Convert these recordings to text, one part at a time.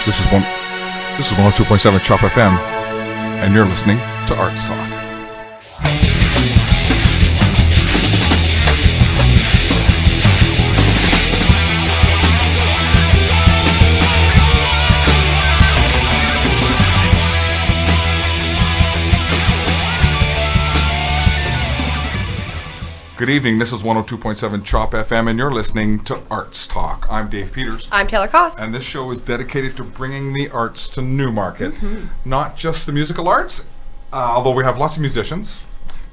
This is 102.7 Chop FM, and you're listening to ArtsTalk. Good evening, this is 102.7 Chop FM, and you're listening to ArtsTalk. I'm Dave Peters. I'm Taylor Koss. And this show is dedicated to bringing the arts to Newmarket. Not just the musical arts, although we have lots of musicians,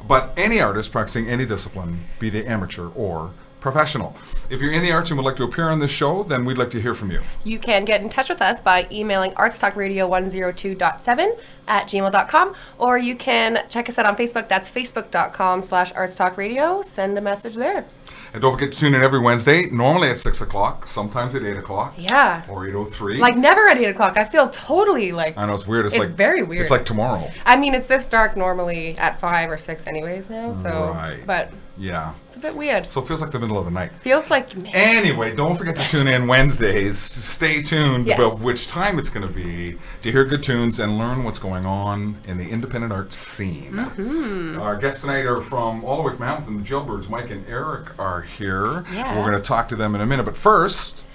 but any artist practicing any discipline, be they amateur or professional. If you're in the arts and would like to appear on this show, then we'd like to hear from you. You can get in touch with us by emailing artstalkradio102.7@gmail.com, or you can check us out on Facebook. That's facebook.com/artstalkradio. Send a message there. And don't forget to tune in every Wednesday, normally at 6 o'clock, sometimes at 8 o'clock. Yeah. Or 8:03. Like never at 8 o'clock. I feel totally like... I know, it's weird. It's very weird. It's like tomorrow. I mean, it's this dark normally at 5 or 6 anyways now, so... Right. But... Yeah. It's a bit weird. So it feels like the middle of the night. Feels like... Anyway, don't forget to tune in Wednesdays. Stay tuned Yes. about which time it's going to be to hear good tunes and learn what's going on in the independent arts scene. Our guests tonight are from all the way from Hamilton. The Jailbirds, Mike and Eric, are here. Yeah. We're going to talk to them in a minute. But first,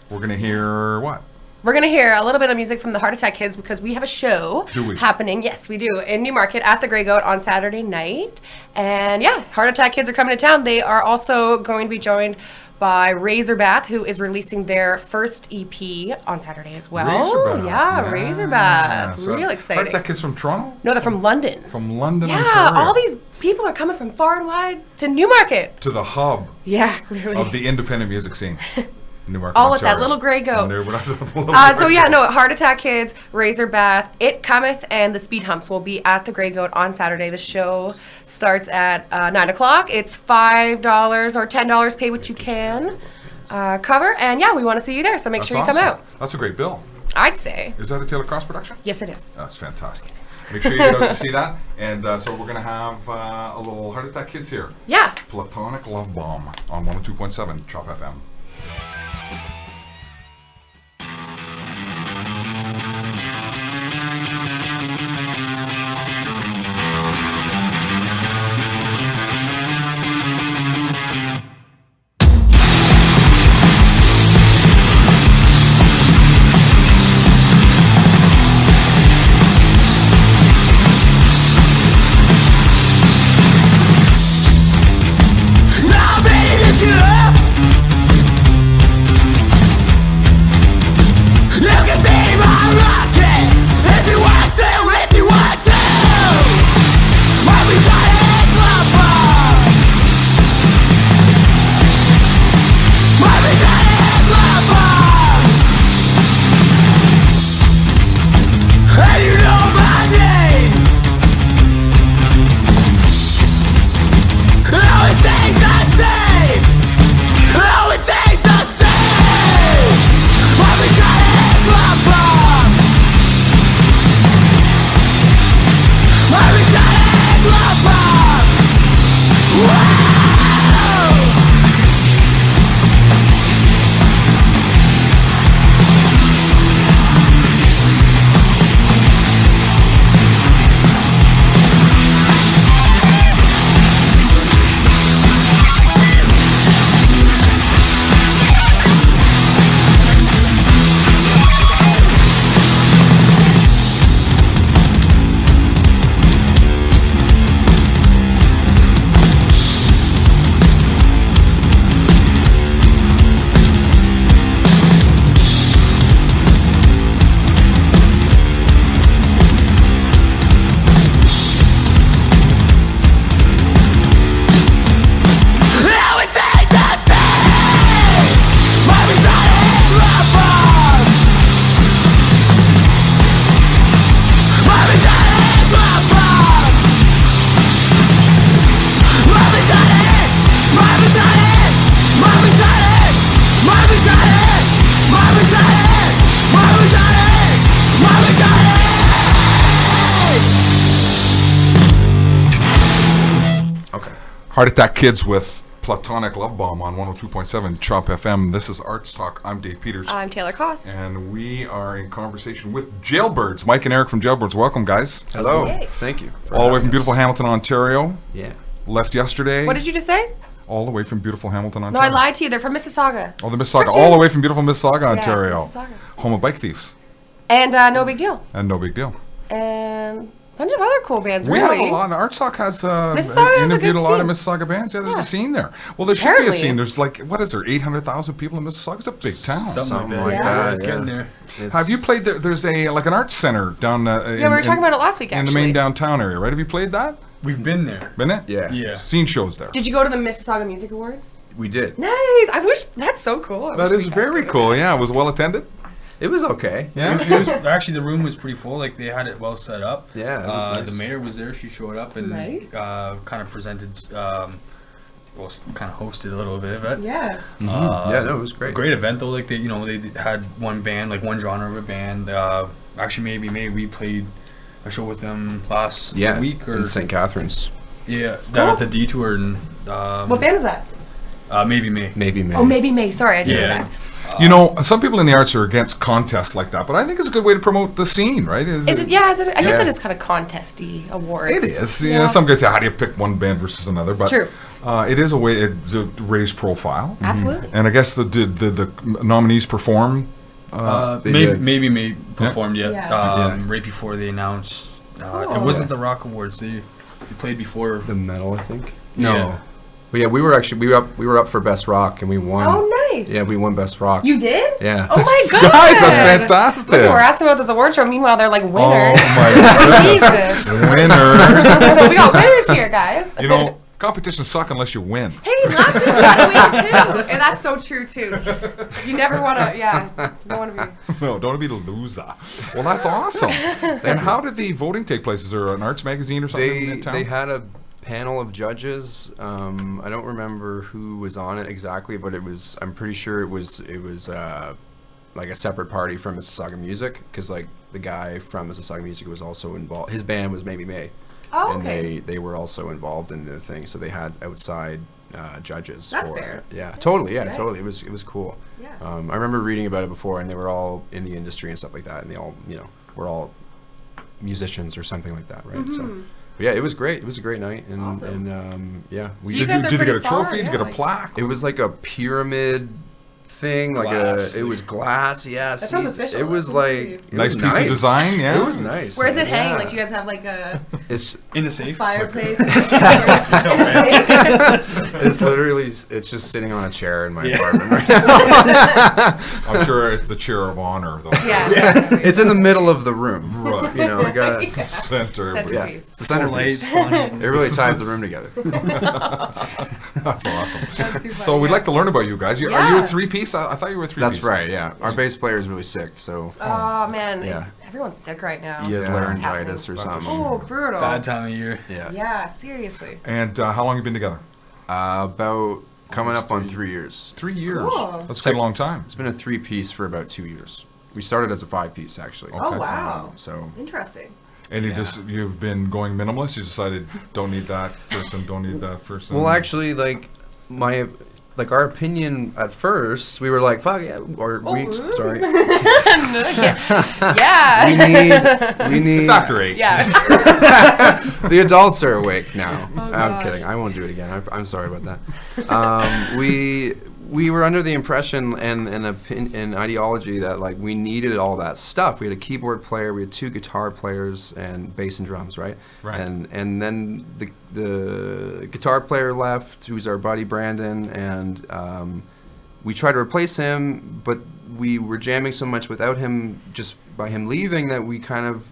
we're going to hear what? We're going to hear a little bit of music from the Heart Attack Kids because we have a show happening. Yes, we do. In Newmarket at the Grey Goat on Saturday night. And yeah, Heart Attack Kids are coming to town. They are also going to be joined by Razorbath, who is releasing their first EP on Saturday as well. Razorbath. Yeah, Razorbath. So Real exciting. Heart Attack Kids from Toronto? No, they're from London. From London, yeah, Ontario. all these people are coming from far and wide to Newmarket. To the hub Yeah, clearly. of the independent music scene. Newmarket, all with that Ontario. little Grey Goat. So yeah, no, Heart Attack Kids, Razorbath, It Cometh, and the Speed Humps will be at the Grey Goat on Saturday. The show starts at 9 o'clock. It's $5 or $10, pay what you can cover. And yeah, we want to see you there, so make sure you come out. That's a great bill. I'd say. Is that a Taylor Cross production? Yes, it is. That's fantastic. Make sure you get out to see that. And so we're going to have a little Heart Attack Kids here. Yeah. Platonic Love Bomb on 102.7 Chop FM. I'm ready to get up. Heart Attack Kids with Platonic Love Bomb on 102.7 Chop FM. This is Arts Talk. I'm Dave Peters. I'm Taylor Koss. And we are in conversation with Jailbirds. Mike and Eric from Jailbirds. Welcome, guys. Hello. Hey. Thank you. All the way from beautiful Hamilton, Ontario. Yeah. Left yesterday. What did you just say? All the way from beautiful Hamilton, No, Ontario. I lied to you. They're from Mississauga. Oh, the Mississauga. Tricked you. All the way from beautiful Mississauga, Ontario. Mississauga. Home of Bike Thieves. And No Big Deal. And No Big Deal. And a bunch of other cool bands. We really. have a lot. ArtsTalk has Mississauga has a interviewed good a lot of scene. Mississauga bands. Yeah, there's Yeah. a scene there. Well, there should be Apparently. a scene. There's like, what is there, 800,000 people in Mississauga? It's a big town. Something like like that. that. It's getting there. Have you played there? There's a like an arts center down. Yeah, we were talking about it last week, in actually. the main downtown area, right? Have you played that? We've been there. Been it? Yeah. Yeah. Seen shows there. Did you go to the Mississauga Music Awards? We did. Nice. I wish that's so cool. I That wish is we got to very go to cool. that. Yeah, it was well attended. It was okay. Yeah. It was, actually, the room was pretty full. Like, they had it well set up. Yeah, it was nice. The mayor was there. She showed up and Nice. kind of presented, kind of hosted a little bit of it. Yeah. Yeah, no, it was great. Great event though. Like they had one band, like one genre of a band. Actually, maybe we played a show with them last Yeah, week or in St. Catharines. yeah, Cool. down at the Detour and What band was that? maybe May. Maybe May. Oh, maybe May. Sorry, I didn't know Yeah. that. You know, some people in the arts are against contests like that, but I think it's a good way to promote the scene, right? Is it? Yeah. Is it? I guess Yeah. it is kind of contesty awards. It is. You Yeah. know, some guys say, how do you pick one band versus another? But True. It is a way to raise profile. Absolutely. And I guess did the nominees perform? They Maybe did. Maybe May performed yet. Yeah. Yeah. Right before they announced. Cool. It wasn't the Rock Awards. They played before. The medal, I think. No. Yeah. But yeah, we were up for best rock and we won. Oh, nice. Yeah, we won best rock. You did? Yeah. Oh my god. Guys, that's fantastic. Look, we're asking about this award show. Meanwhile, they're like Oh winners. my goodness. Jesus. Winner. We got winners here, guys. You know, competitions suck unless you win. Hey, last week we got a winner too, and that's so true too. You never want to, yeah. You don't want to be. No, don't be the loser. Well, that's awesome. And how did the voting take place? Is there an arts magazine or something in town? They had a panel of judges. I don't remember who was on it exactly, but I'm pretty sure it was like a separate party from Mississauga Music, because like the guy from Mississauga Music was also involved. His band was Maybe May. Oh, And okay. they were also involved in the thing, so they had outside judges. That's for fair. it. Yeah, totally. Yeah, Nice. totally. It was cool. Yeah. I remember reading about it before, and they were all in the industry and stuff like that, and they all, were all musicians or something like that, right? So, but yeah, it was great. It was a great night, and Awesome. and yeah, So you Did guys are you get a pretty far, trophy? Did you yeah, get a like- plaque? it was like a pyramid thing, Glass. it was glass. Yeah, That sounds official. It was That's like pretty- it Nice was piece of design, yeah. It was nice. Where's it yeah. hanging? Like, do you guys have like a It's In the safe. fireplace? it's literally it's just sitting on a chair in my Yeah. apartment right now. I'm sure it's the chair of honor, though. Yeah. It's in the middle of the room. Right. You know, we got It's the center. Center. yeah, Piece. it's the Four centerpiece. lights on it. It really ties the room together. That's awesome. That's too So funny, we'd yeah. like to learn about you guys. Are you a Yeah. three-piece? I thought you were a three-piece. That's right. Yeah, our bass player is really sick, so Oh man. Yeah. Everyone's sick right now. he has Yeah. laryngitis or That's a something. Oh, brutal. Bad time of year. Yeah. Yeah, seriously. And how long have you been together? About coming Almost up on 3 3 years. 3 years. Cool. That's a good long time. It's been a 3-piece for about 2 years. We started as a 5-piece actually. Okay. Oh wow. So Interesting. And Yeah. you've been going minimalist. You decided don't need that person, don't need that person. well, actually, our opinion at first, we were like, "Fuck yeah," or Oh, sorry, Yeah. we need. it's after 8. Yeah. The adults are awake now. Oh, I'm gosh. kidding. I won't do it again. I'm sorry about that. We were under the impression and ideology that like we needed all that stuff. We had a keyboard player, we had 2 guitar players, and bass and drums, right? Right. And then the guitar player left, who's our buddy Brandon, and we tried to replace him, but we were jamming so much without him, just by him leaving, that we kind of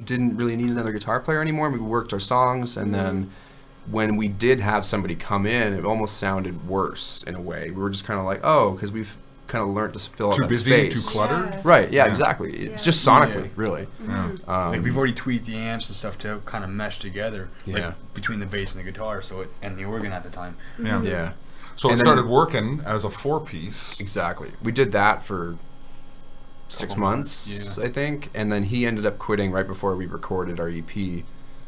didn't really need another guitar player anymore. We worked our songs, and then when we did have somebody come in, it almost sounded worse in a way. We were just kind of like, oh, because we've kind of learned to fill up Too that busy, space. too cluttered. Right, yeah, Yeah. exactly. It's Yeah. just sonically, Yeah. really. Yeah. Like we've already tweaked the amps and stuff to kind of mesh together, Yeah. like between the bass and the guitar, and the organ at the time. Yeah. Yeah, So it And then- started working as a 4-piece. exactly. We did that for 6 Couple months, months, yeah. I think, and then he ended up quitting right before we recorded our EP,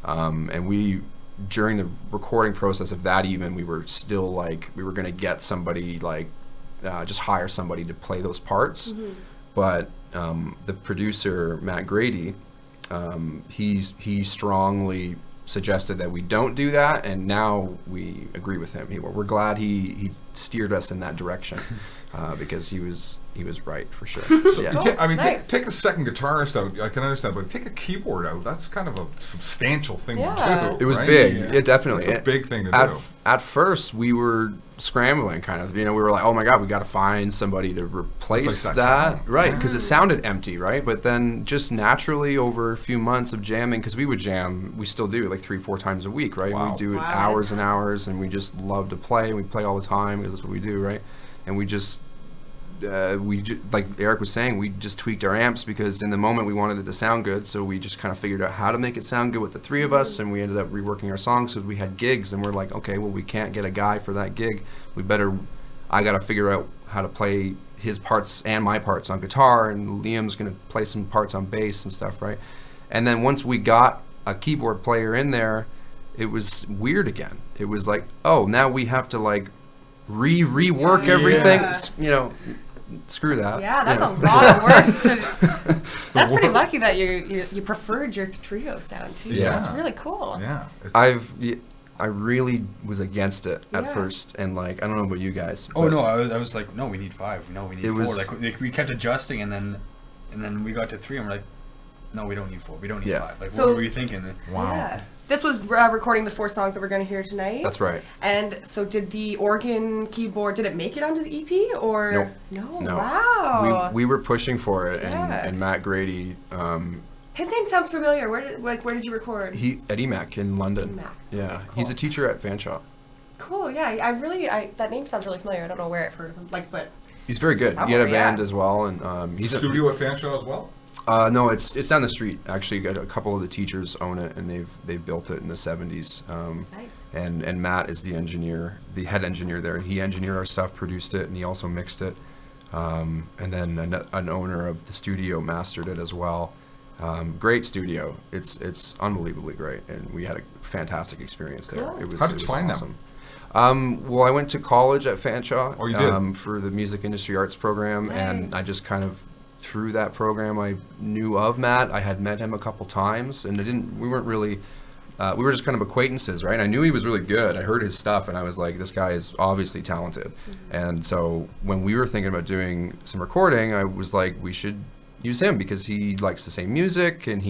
and we during the recording process of that, even we were still like we were gonna get somebody like just hire somebody to play those parts, but the producer Matt Grady, he strongly suggested that we don't do that, and now we agree with him. We're glad he steered us in that direction because he was right for sure. Yeah. I mean, Nice. take a second guitarist out. I can understand, but take a keyboard out. That's kind of a substantial thing Yeah. to do. It was right? big. Yeah, definitely. It's a big thing to do. At first, we were scrambling, kind of. We were like, "Oh my God, we got to find somebody to replace that that." sound. Right? Because it sounded empty, right? But then, just naturally, over a few months of jamming, because we would jam, we still do it like 3-4 times a week, right? Wow. We do it Wow. hours and hours, and we just love to play. We play all the time because that's what we do, right? And we just like Eric was saying, we just tweaked our amps because in the moment we wanted it to sound good, so we just kind of figured out how to make it sound good with the three of us, and we ended up reworking our songs because we had gigs, and we're like, okay, well, we can't get a guy for that gig. I got to figure out how to play his parts and my parts on guitar, and Liam's going to play some parts on bass and stuff, right? And then once we got a keyboard player in there, it was weird again. It was like, oh, now we have to like rework everything, screw that. Yeah, that's you know. a lot of work. That's pretty lucky that you preferred your trio sound too. Yeah. That's really cool. Yeah. I really was against it at Yeah. first, and like I don't know about you guys. Oh but no, I was like, no, we need 5. No, we need It 4. was- Like we kept adjusting, and then we got to 3, and we're like, no, we don't need 4. We don't need Yeah. 5. Like, So- what were you thinking? Wow. Yeah. This was recording the 4 songs that we're going to hear tonight. That's right. And so did the organ keyboard, did it make it onto the EP or? Nope. No. No. Wow. We were pushing for it, Yeah. and Matt Grady, His name sounds familiar. Where did you record? at EMAC in London. EMAC. Yeah, he's a Cool. teacher at Fanshawe. Cool. Yeah. That name sounds really familiar. I don't know where I've heard of him. But He's very good. He had a Somewhere, band yeah. as well, and he's Studio at Fanshawe as well? no, it's down the street. Actually, got a couple of the teachers own it, and they've built it in the 70s. nice. And Matt is the engineer, the head engineer there. He engineered our stuff, produced it, and he also mixed it. And then an owner of the studio mastered it as well. Great studio. It's unbelievably great, and we had a fantastic experience there. Cool. It How did was you find them? awesome. Well, I went to college at Fanshawe. Oh, you did? For the music industry arts program, and Nice. I just kind of through that program I knew of Matt. I had met him a couple times, and we weren't really. We were just kind of acquaintances, right? I knew he was really good. I heard his stuff, and I was like, this guy is obviously talented. And so when we were thinking about doing some recording, I was like, we should use him because he likes the same music, and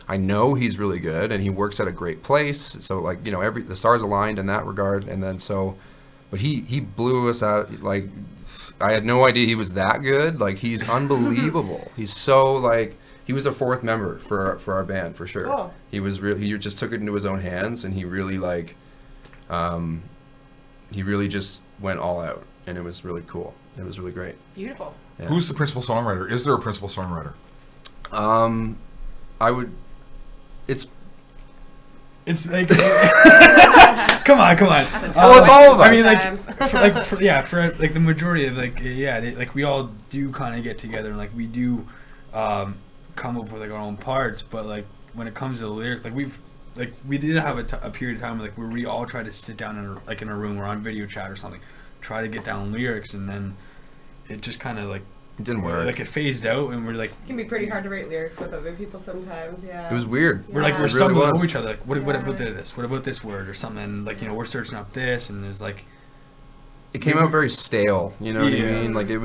I know he's really good, and he works at a great place. So like, the stars aligned in that regard. And then but he blew us out. Like, I had no idea he was that good. Like, he's unbelievable. He's so like. He was a 4th member for our band for sure. Cool. He was he just took it into his own hands, and he really just went all out, and it was really cool. It was really great. Beautiful. Yeah. Who's the principal songwriter? Is there a principal songwriter? It's like, come on. That's a Well, it's all of us. I mean, like, sometimes. for the majority of we all do kind of get together, and like we do come up with like our own parts. But like when it comes to the lyrics, like we did have a period of time like where we all tried to sit down in a room or on video chat or something, try to get down lyrics, and then it just kind of like It didn't work. like it phased out, and we're like. It can be pretty hard to write lyrics with other people sometimes. Yeah. It was weird. We're like Yeah. we're It really stumbling was. over each other. Like, what Yeah. about this? What about this word or something? And like we're searching up this, and there's like. It came out very stale. You know what I Yeah. mean? Like it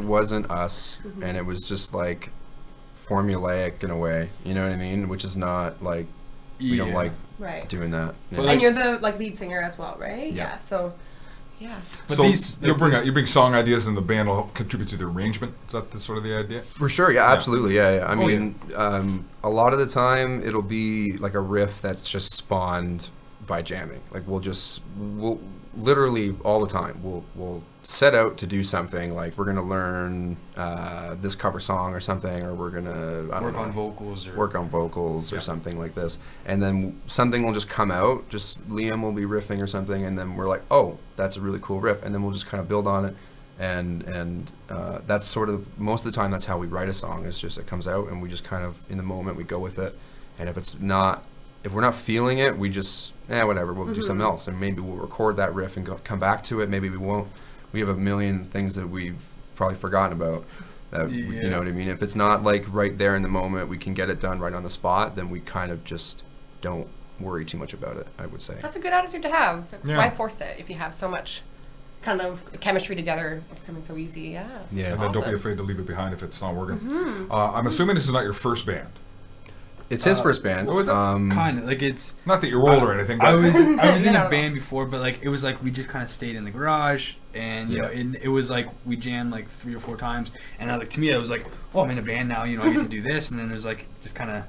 wasn't us, and it was just like formulaic in a way. You know what I mean? Which is not like we don't Yeah. like Right. doing that. Yeah. Well, And you're the lead singer as well, right? Yeah. So, yeah. But So these- you bring song ideas, and the band will help contribute to the arrangement. Is that the sort of the idea? For sure, yeah, absolutely, yeah. I Oh, mean, a lot of the time it'll be like a riff that's just spawned by jamming. Like we'll literally all the time we'll set out to do something. Like we're gonna learn this cover song or something, or we're gonna Work on vocals or work on vocals or Yeah. something like this, and then something will just come out. Just Liam will be riffing or something, and then we're like, oh, that's a really cool riff, and then we'll just kind of build on it, and that's sort of most of the time that's how we write a song. It's just it comes out, and we just kind of in the moment we go with it, and if it's not if we're not feeling it, we just whatever, we'll do something else, and maybe we'll record that riff and come back to it. Maybe we won't. We have a million things that we've probably forgotten about. That you know what I mean? If it's not like right there in the moment, we can get it done right on the spot, then we kind of just don't worry too much about it, I would say. That's a good attitude to have. Yeah. Why force it if you have so much kind of chemistry together? It's coming so easy. Yeah. Yeah. And then don't be afraid to leave it behind if it's not working. I'm assuming this is not your first band. It's his first band. What was it? Kind of like it's. Not that you're old or anything, but I was in Yeah. a band before, but like it was like we just kind of stayed in the garage, and you know, it was like we jammed like 3 or 4 times, and like to me, I was like, oh, I'm in a band now, you know, I get to do this, and then it was like just kind of.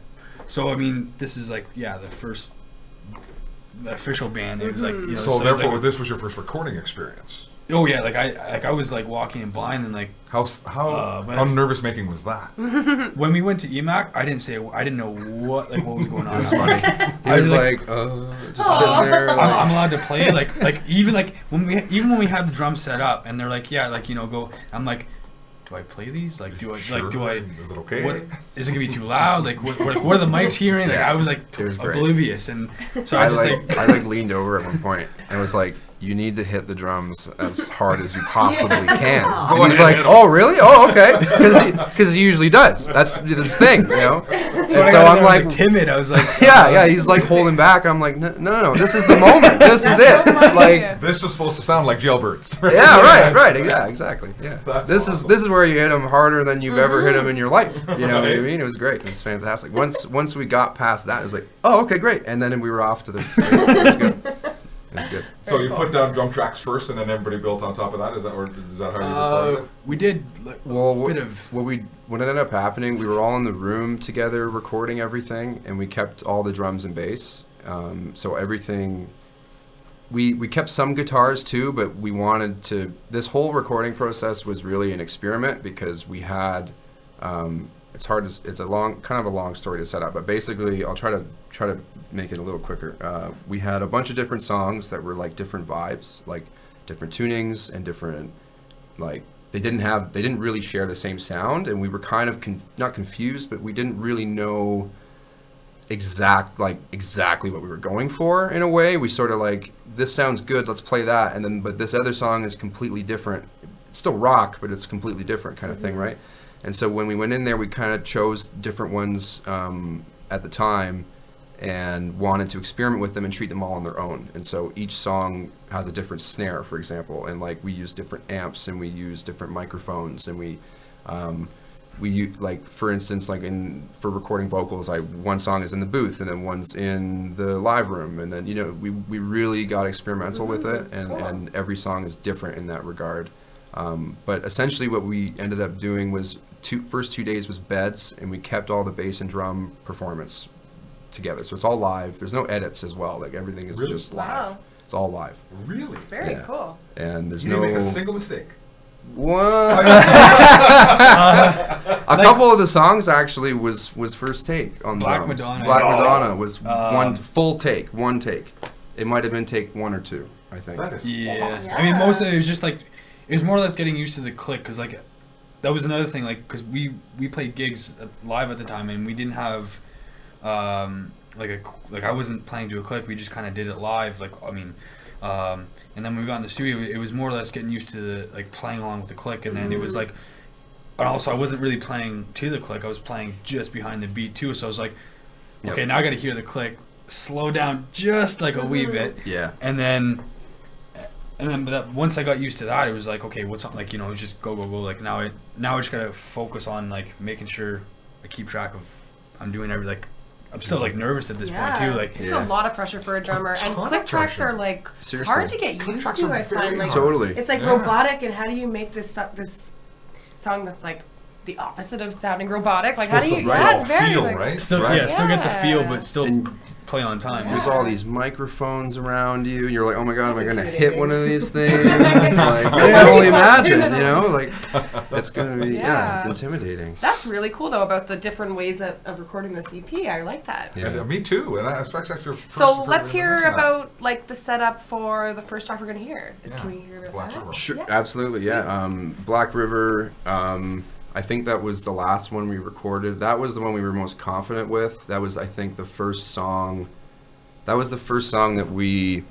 So I mean, this is like the first official band. It was like you know, so it was therefore like, this was your first recording experience. oh yeah, like I was like walking in blind and like. How but nervous making was that? When we went to EMAC, I didn't know what was going on. It was funny. He I was was like, just sitting there. Like, I'm allowed to play like even when we had the drums set up and they're like you know go. I'm like, do I play these? Like do I Sure. do I? Is it okay? What, is it gonna be too loud? Like what are the mics hearing? Like Yeah. I was like It was great. oblivious, and so I I just like leaned over at one point and was like, you need to hit the drums as hard as you possibly can. And he's like, oh really? Oh okay, because he usually does. That's his thing, you know. And So so I'm I was like, timid. I was like, yeah. He's like holding back. I'm like, no. This is the moment. This is it. Like, This is supposed to sound like Jailbirds. yeah, right. Yeah, exactly. Yeah. That's This awesome. is where you hit them harder than you've ever hit them in your life. You know what I mean? It was great. It was fantastic. Once we got past that, it was like, oh, okay, great. And then we were off to the. It was good. It was good. So you put down drum tracks first, and then everybody built on top of that. Is that how you recorded it? we did like, Well, a bit of. what ended up happening, we were all in the room together recording everything, and we kept all the drums and bass. So everything, we kept some guitars too, but we wanted to. This whole recording process was really an experiment because we had. It's hard. It's a long story to set up, but basically, I'll try to make it a little quicker. We had a bunch of different songs that were like different vibes, like different tunings and different, like they didn't really share the same sound, and we were kind of not confused, but we didn't really know exactly what we were going for. In a way, we sort of like, this sounds good, let's play that, and then but this other song is completely different. It's still rock, but it's completely different kind of thing, right? And so when we went in there, we kind of chose different ones at the time and wanted to experiment with them and treat them all on their own. And so each song has a different snare, for example, and like we use different amps and we use different microphones, and we like, for instance, like for recording vocals, one song is in the booth and then one's in the live room, and then, you know, we really got experimental with it, and every song is different in that regard. But essentially what we ended up doing was first 2 days was beds, and we kept all the bass and drum performance together. So it's all live. There's no edits as well. Like everything is Really? just live. Wow. It's all live. Really? Very Yeah. cool. And there's You didn't make a no single mistake. what? A couple of the songs actually was first take on Black drums. Madonna. Black Oh. Madonna was one take. It might have been take 1 or 2, I think. That is Yes. awesome. I mean, most of it was just like, it was more or less getting used to the click, because like, that was another thing, like, because we played gigs live at the time, and we didn't have, like I wasn't playing to a click, we just kind of did it live, like, I mean, and then when we got in the studio, it was more or less getting used to the, like, playing along with the click, and then it was like, and also I wasn't really playing to the click, I was playing just behind the beat too, so I was like, Yep. okay, now I got to hear the click, slow down just like a wee bit, Yeah. and then but once I got used to that, it was like, okay, what's up? Like, you know, it's just go. Like now I just gotta focus on like making sure I keep track of I'm doing like I'm still like nervous at this point too. Like It's Yeah. a lot of pressure for a drummer, and ton of click tracks pressure. are like Seriously. hard to get used tracks to. are I very find like hard. Totally. it's like Yeah. robotic, and how do you make this song that's like the opposite of sounding robotic? Like how do Supposed you? to Yeah, write it's very feel, like, right? still Right. still get the feel, Yeah. but still And play on time. There's all these microphones around you, and you're like, oh my god, am I It's gonna hit one of these things? Like, Yeah. I can only imagine, you know, like, it's gonna be, Yeah. it's intimidating. That's really cool though about the different ways of recording this EP. I like that. Yeah. And, me too. And that's actually So let's hear about like the setup for the first track we're gonna hear. Can we hear about Black that? River. Sure, Yeah. absolutely, yeah. Black River, I think that was the last one we recorded. That was the one we were most confident with. That was, I think, the first song That was the first song that we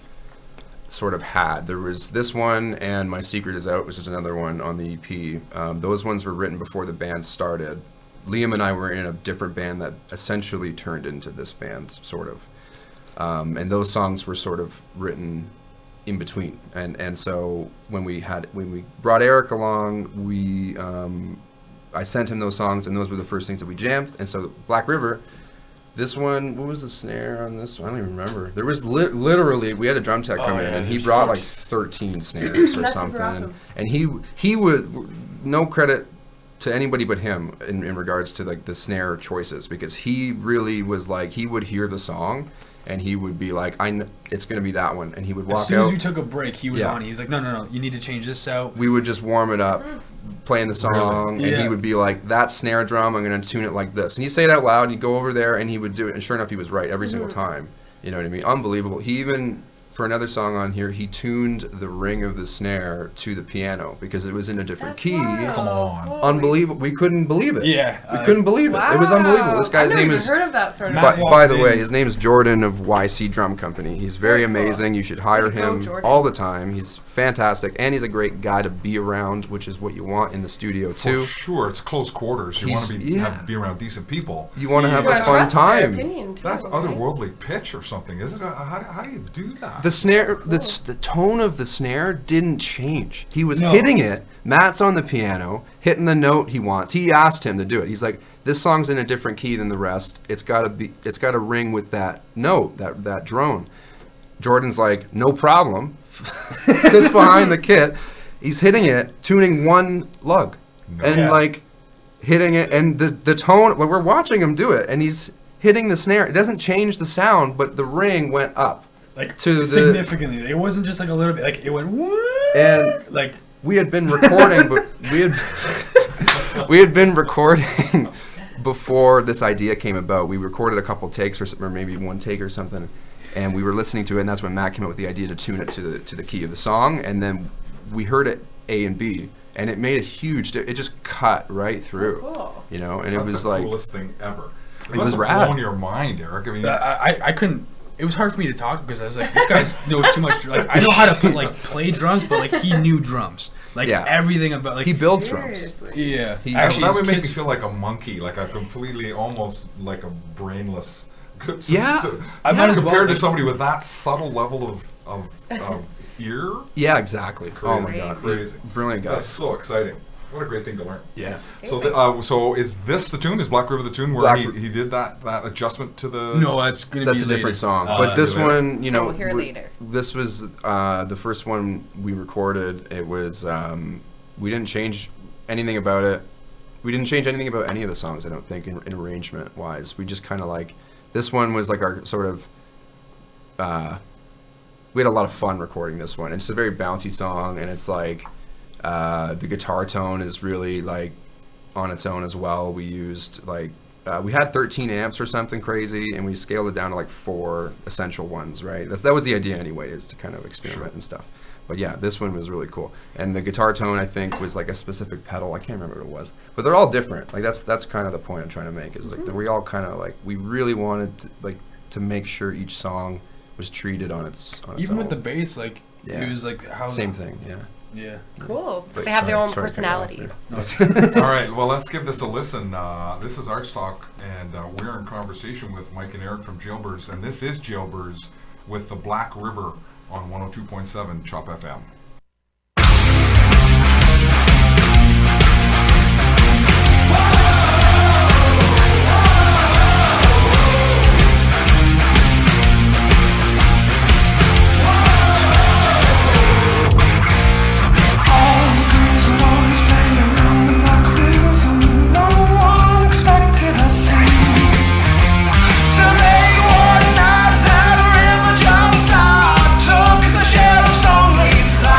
sort of had. There was this one and My Secret Is Out, which is another one on the EP. Those ones were written before the band started. Liam and I were in a different band that essentially turned into this band, sort of. And those songs were sort of written in between. And so when we brought Eric along, I sent him those songs, and those were the first things that we jammed. And so Black River, this one, what was the snare on this one? I don't even remember. There was literally, we had a drum tech come in, and he brought like 13 snares or something. Awesome. And he would, no credit to anybody but him in regards to like the snare choices, because he really was like, he would hear the song and he would be like, it's going to be that one. And he would walk out. As soon as we took a break, he was on it. He was like, no, you need to change this out. We would just warm it up, playing the song, and he would be like, that snare drum, I'm going to tune it like this. And he'd say it out loud, and he'd go over there, and he would do it. And sure enough, he was right every single time. You know what I mean? Unbelievable. He even, for another song on here, he tuned the ring of the snare to the piano because it was in a different key. Wild. Come on. Holy. Unbelievable. We couldn't believe it. Yeah. We couldn't believe it. It was unbelievable. This guy's I've name never is... even heard of that sort of Matt thing. By the walked way, in. his name is Jordan of YC Drum Company. He's very Very cool. amazing. You should hire Way to go, him Jordan. all the time. He's fantastic, and he's a great guy to be around, which is what you want in the studio too. For sure, it's close quarters. You want to be around decent people. You want to have You a gotta fun trust their time. opinion, too, That's right? otherworldly pitch or something, is it? How do you do that? The snare, the tone of the snare didn't change. He was hitting it. Matt's on the piano, hitting the note he wants. He asked him to do it. He's like, "This song's in a different key than the rest. It's got to ring with that note, that drone." Jordan's like, "No problem." Sits behind the kit. He's hitting it, tuning one lug, and like hitting it, and the tone. Like, we're watching him do it, and he's hitting the snare. It doesn't change the sound, but the ring went up. Like, to significantly. It wasn't just like a little bit. Like, it went woo. And like, we had been recording, but we had been recording before this idea came about. We recorded a couple takes or maybe one take or something, and we were listening to it, and that's when Matt came up with the idea to tune it to the key of the song, and then we heard it A and B, and it made a huge. It just cut right through. So cool. You know, and That's it was the like coolest thing ever. It was rad. Blown your mind, Eric. I mean, I couldn't. It was hard for me to talk because I was like, this guy knows too much. Like, I know how to play drums, but like he knew drums, like everything about like he builds drums. Seriously. Yeah, He- actually, that would his make me kids- feel like a monkey, like a completely, almost like a brainless. Yeah. I might as well, compared to like- somebody with that subtle level of ear. Yeah, exactly. Oh my Crazy. god, Crazy. brilliant guy. That's so exciting. What a great thing to learn. Yeah. So is this the tune? Is Black River the tune where Black he did that adjustment to the? No, that's gonna That's be a different later. song. But this later. one, you know, We'll hear later. This was the first one we recorded. It was we didn't change anything about it. We didn't change anything about any of the songs, I don't think, in arrangement wise. We just kind of like, this one was like our sort of, we had a lot of fun recording this one. It's a very bouncy song, and it's like, the guitar tone is really like on its own as well. We used like, we had 13 amps or something crazy, and we scaled it down to like 4 essential ones, right? That was the idea anyway, is to kind of experiment and stuff. But yeah, this one was really cool. And the guitar tone, I think, was like a specific pedal. I can't remember what it was. But they're all different. Like that's kind of the point I'm trying to make, is like that we all kind of like, we really wanted to make sure each song was treated on its Even own. with the bass, like Yeah. it was like how Same thing, yeah. Yeah. Cool. So But they have their own sorry to cut you off personalities. All right, well, let's give this a listen. This is ArtsTalk, and we're in conversation with Mike and Eric from Jailbirds, and this is Jailbirds with the Black River on 102.7 Chop FM. Took the sheriff's only side.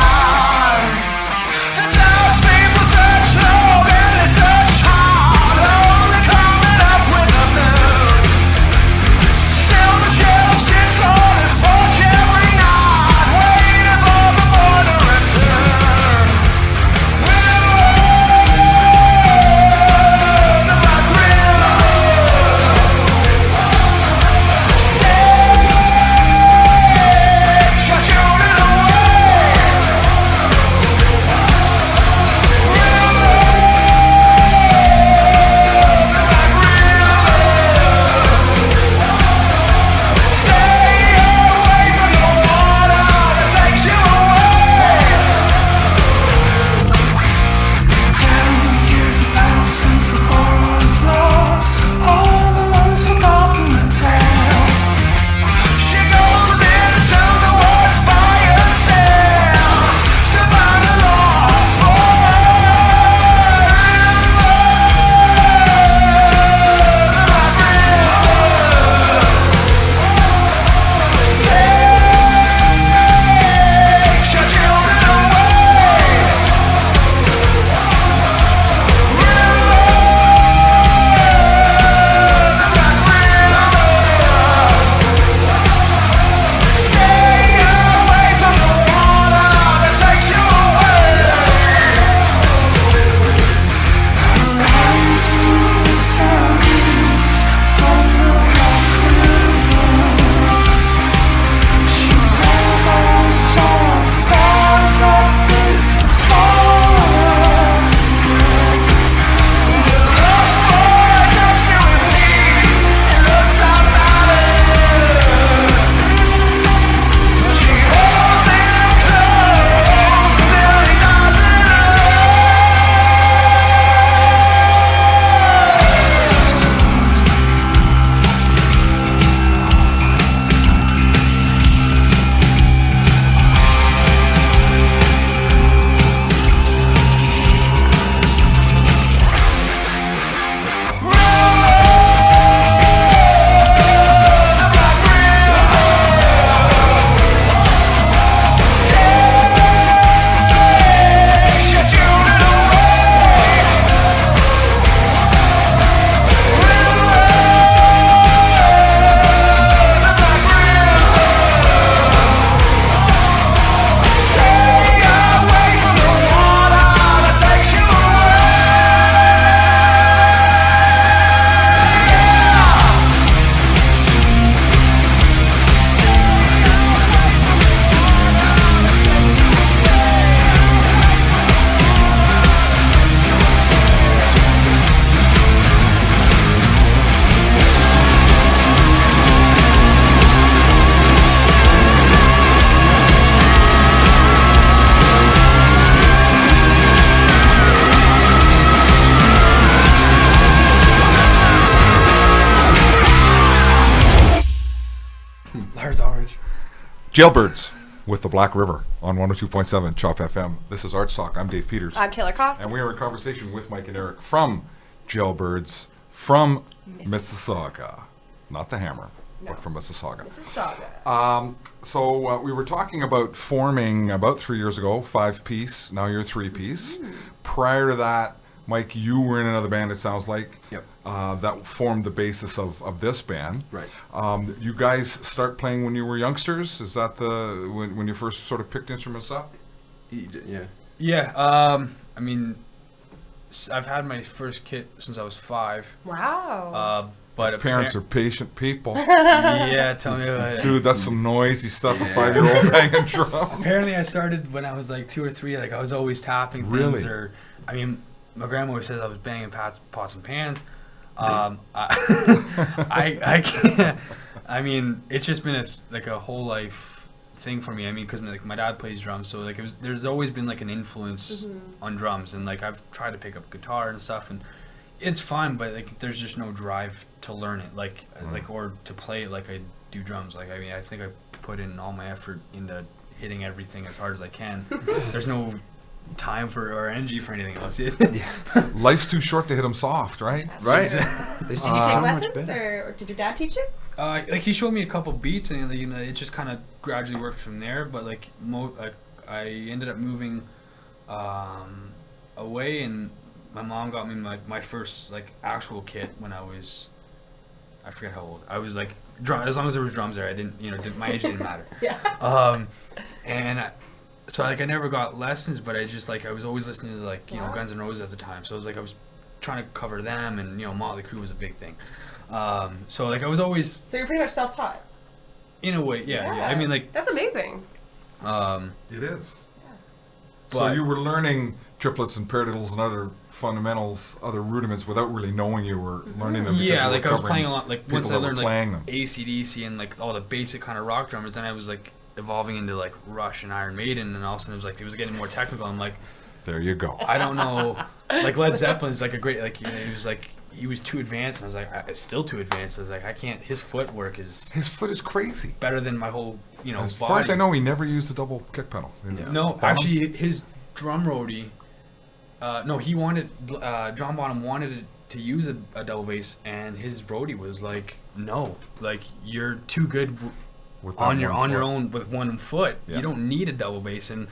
Jailbirds with the Black River on 102.7 Chop FM. This is ArtsTalk. I'm Dave Peters. I'm Taylor Koss. And we are in conversation with Mike and Eric from Jailbirds from Mississauga. Not the Hammer, but from Mississauga. So we were talking about forming about 3 years ago, 5-piece. Now you're 3-piece. Prior to that, Mike, you were in another band, it sounds like. Yep. That formed the basis of this band. Right. You guys start playing when you were youngsters? Is that when you first sort of picked instruments up? Yeah. Yeah. I mean, I've had my first kit since I was 5. Wow. But Parents are patient people. Yeah, tell me about it. Dude, that's some noisy stuff, a 5-year-old banging drum. Apparently, I started when I was like 2 or 3. Like, I was always tapping things. Really? Or, I mean, my grandma always says I was banging pots and pans. I can't. I mean, it's just been a whole life thing for me. I mean, because like my dad plays drums, so like there's always been like an influence on drums, and like I've tried to pick up guitar and stuff, and it's fun, but like there's just no drive to learn it, like or to play it like I do drums. Like, I mean, I think I put in all my effort into hitting everything as hard as I can. There's no time for or energy for anything else. Life's too short to hit them soft, right? Right. Did you take lessons, or did your dad teach you? Like he showed me a couple beats, and you know, it just kind of gradually worked from there. But like I ended up moving away, and my mom got me my first like actual kit when I forget how old. I was like as long as there was drums there, I didn't, my age didn't matter. Yeah. So like I never got lessons, but I just like I was always listening to like Guns N' Roses at the time. So it was like I was trying to cover them, and Motley Crue was a big thing. So like I was always. So you're pretty much self-taught. In a way, yeah. I mean, like that's amazing. It is. Yeah. So you were learning triplets and paradiddles and other fundamentals, other rudiments without really knowing you were learning them. Yeah, like I was playing a lot. Like once I learned like them. AC/DC and like all the basic kind of rock drummers, then I was like evolving into like Rush and Iron Maiden, and all of a sudden it was getting more technical. I'm like, there you go. I don't know. Like Led Zeppelin's like a great he was too advanced, and I was like, it's still too advanced. I was like, I can't. His footwork is crazy. Better than my whole As body. far as I know, he never used a double kick pedal. No, actually, his drum roadie. No, he wanted John Bonham wanted to use a double bass, and his roadie was like, no, like you're too good on your own with one foot. Yeah. You don't need a double bass, and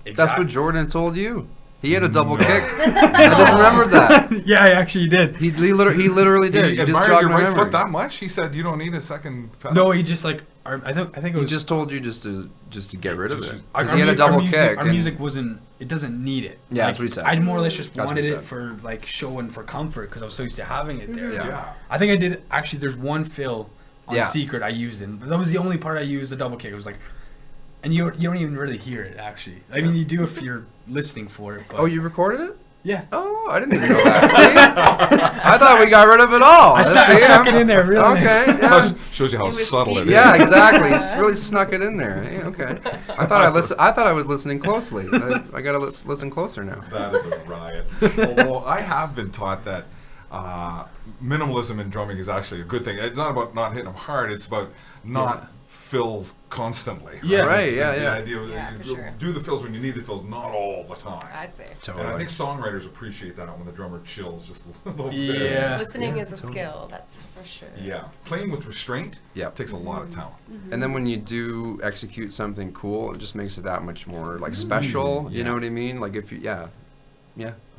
that's what Jordan told you. He had a double kick. I just remembered that. Yeah, I actually did. He literally did. He admired your right foot that much? He said you don't need a second pedal? No, he just like I think it was. He just told you just to get rid of it. Because he had a double kick. Our music it doesn't need it. Yeah, that's what he said. I more or less just wanted it for like show and for comfort because I was so used to having it there. Yeah. I think I did actually. There's one fill on Secret I used in. That was the only part I used the double kick. It was like. And you don't even really hear it, actually. I mean, you do if you're listening for it. But oh, you recorded it? Yeah. Oh, I didn't even know that. I thought we got rid of it all. I stuck it in there, really. Okay. Yeah. Shows you how subtle it is. Yeah, exactly. He's really snuck it in there. Hey, okay. I thought I was listening closely. I got to listen closer now. That is a riot. Well, I have been taught that minimalism in drumming is actually a good thing. It's not about not hitting them hard. It's about not fills constantly. Right? Yeah, right. The idea for sure. do the fills when you need the fills, not all the time. I'd say. Totally. And I think songwriters appreciate that when the drummer chills just a little bit. Yeah. Listening is a skill, that's for sure. Yeah. Playing with restraint takes a lot of talent. And then when you do execute something cool, it just makes it that much more like special. You know what I mean? Like if you, yeah,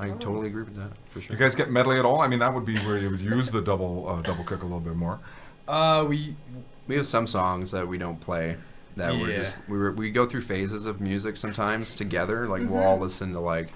I totally agree with that for sure. You guys get medley at all? I mean, that would be where you would use the double kick a little bit more. We have some songs that we don't play that we go through phases of music sometimes together. Like we'll all listen to like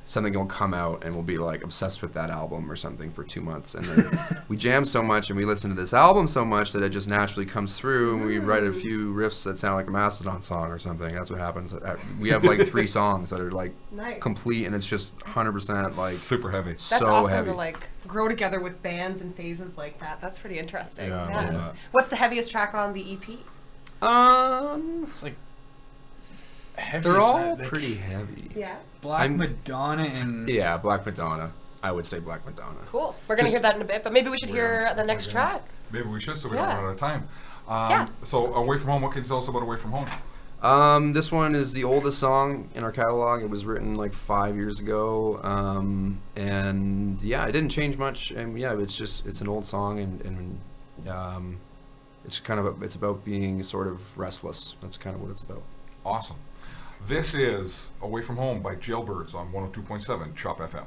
something will come out and we'll be like obsessed with that album or something for 2 months, and then we jam so much and we listen to this album so much that it just naturally comes through, and we write a few riffs that sound like a Mastodon song or something. That's what happens. We have like 3 songs that are like complete, and it's just 100% like super heavy. That's so awesome heavy. to like grow together with bands and phases like that. That's pretty interesting. Yeah, I love that. What's the heaviest track on the EP? It's like heavy. They're all pretty heavy. Yeah. Black Madonna and yeah, Black Madonna. I would say Black Madonna. Cool. We're gonna hear that in a bit, but maybe we should hear the next track. Maybe we should, so we don't run out of time. Yeah. So Away From Home, what can you tell us about Away From Home? This one is the oldest song in our catalog. It was written like 5 years ago, and yeah, it didn't change much. And yeah, it's an old song, and it's it's about being sort of restless. That's kind of what it's about. Awesome. This is Away From Home by Jailbirds on 102.7 Chop FM.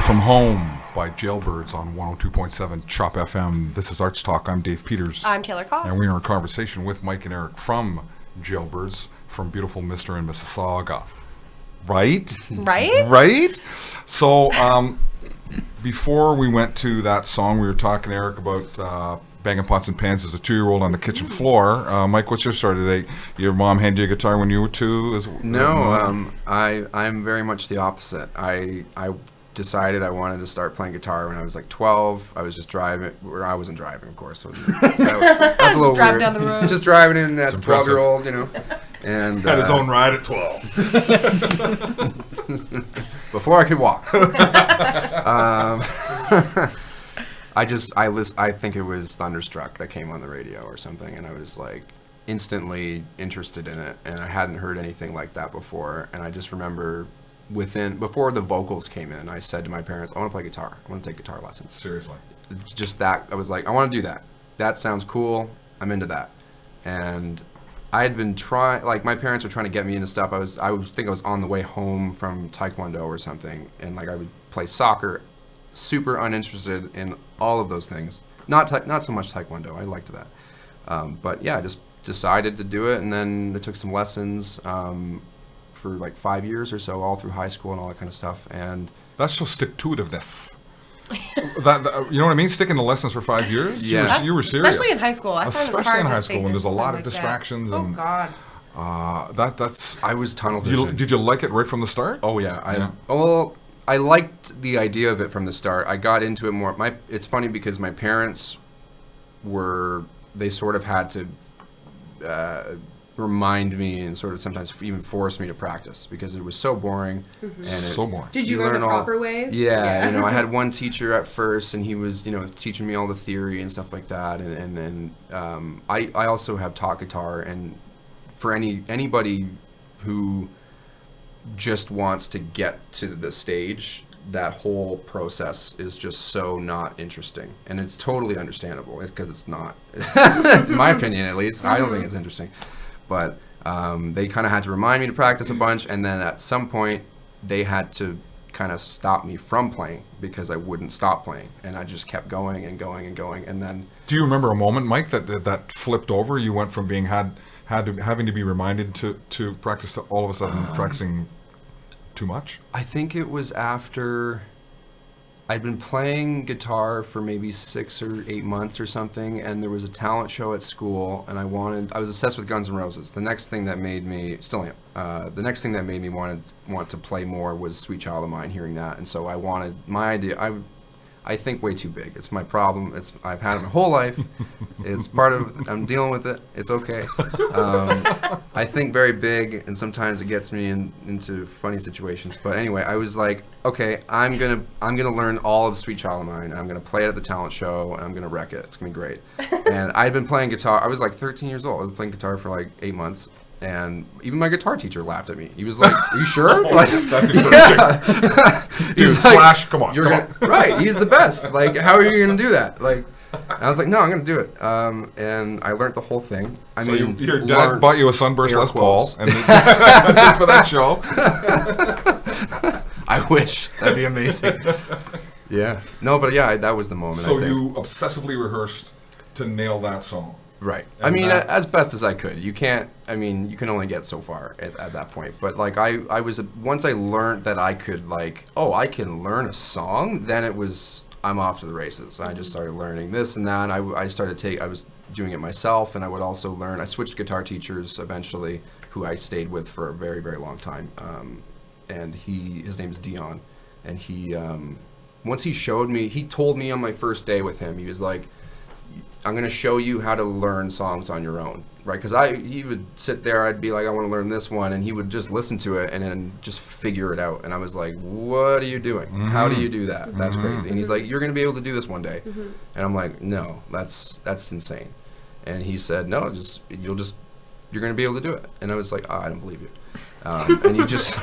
From Home by Jailbirds on 102.7 Chop FM. This is ArtsTalk. I'm Dave Peters. I'm Taylor Koss. And we are in conversation with Mike and Eric from Jailbirds from beautiful Mr. and Mississauga. Right? Right? Right? So, before we went to that song, we were talking, Eric, about banging pots and pans as a 2-year-old on the kitchen floor. Mike, what's your story? Did your mom hand you a guitar when you were 2? No, I'm very much the opposite. I decided I wanted to start playing guitar when I was like 12. I was just driving, or I wasn't driving, of course. So that was a little driving weird. down the road. Just driving in as a 12-year-old, you know. And had his own ride at 12. Before I could walk. I think it was Thunderstruck that came on the radio or something, and I was like instantly interested in it, and I hadn't heard anything like that before. And I just remember before the vocals came in, I said to my parents, I want to play guitar. I want to take guitar lessons. Seriously. Just that. I was like, I want to do that. That sounds cool. I'm into that. And I had been trying, like my parents were trying to get me into stuff. I think I was on the way home from Taekwondo or something, and like I would play soccer, super uninterested in all of those things. Not so much Taekwondo. I liked that. But yeah, I just decided to do it, and then I took some lessons for like 5 years or so, all through high school and all that kind of stuff. And That's just stick-to-itiveness. that, you know what I mean? Sticking to lessons for 5 years? Yeah. You were serious. Especially in high school. I find it's Especially hard in to high stay school when there's a lot of disciplined like distractions. that. And Oh, God. that's. I was tunnel vision. Did you like it right from the start? Oh yeah, Yeah. Well, I liked the idea of it from the start. I got into it more. It's funny because my parents they sort of had to remind me and sort of sometimes even force me to practice because it was so boring. And So boring. Did you learn the proper way? Yeah, you know, I had one teacher at first, and he was, you know, teaching me all the theory and stuff like that. And then I also have taught guitar, and for anybody who just wants to get to the stage, that whole process is just so not interesting, and it's totally understandable because it's not, in my opinion at least. I don't think it's interesting, but they kind of had to remind me to practice a bunch, and then at some point they had to kind of stop me from playing because I wouldn't stop playing, and I just kept going and going and going. And then, Do you remember a moment, Mike, that flipped over? You went from being having to be reminded to practice to all of a sudden practicing too much? I think it was after I'd been playing guitar for maybe 6 or 8 months or something, and there was a talent show at school, and I was obsessed with Guns N' Roses. The next thing that made me, still am, the next thing that made me want to play more was Sweet Child of Mine, hearing that. And so I wanted, my idea, I think way too big. It's my problem. I've had it my whole life. It's part of, I'm dealing with it. It's okay. I think very big, and sometimes it gets me into funny situations. But anyway, I was like, okay, I'm gonna learn all of Sweet Child of Mine. I'm gonna play it at the talent show, and I'm gonna wreck it. It's gonna be great. And I'd been playing guitar. I was like 13 years old. I was playing guitar for like 8 months. And even my guitar teacher laughed at me. He was like, "Are you sure?" Like, That's encouraging. yeah. Dude, He's like, Slash, come on. Right, he's the best. Like, how are you gonna do that? Like, and I was like, "No, I'm gonna do it." And I learned the whole thing. I So mean, your dad bought you a Sunburst air Les Paul quotes. and then for that show. I wish that'd be amazing. Yeah, no, but yeah, that was the moment. So I think. you obsessively rehearsed to nail that song. Right. And I mean, that- as best as I could. You can't. I mean, you can only get so far at that point. But like, I was once I learned that I could like, oh, I can learn a song. Then it was I'm off to the races. I just started learning this and that. And I was doing it myself, and I would also learn. I switched guitar teachers eventually, who I stayed with for a very very long time. And his name's Dion, and he once he showed me, he told me on my first day with him, he was like, I'm going to show you how to learn songs on your own, right? Because he would sit there, I'd be like, I want to learn this one, and he would just listen to it and then just figure it out. And I was like, what are you doing? How do you do that? That's crazy. And he's like, you're going to be able to do this one day. And I'm like, no, that's insane. And he said, no, you're going to be able to do it. And I was like, I don't believe you. And he just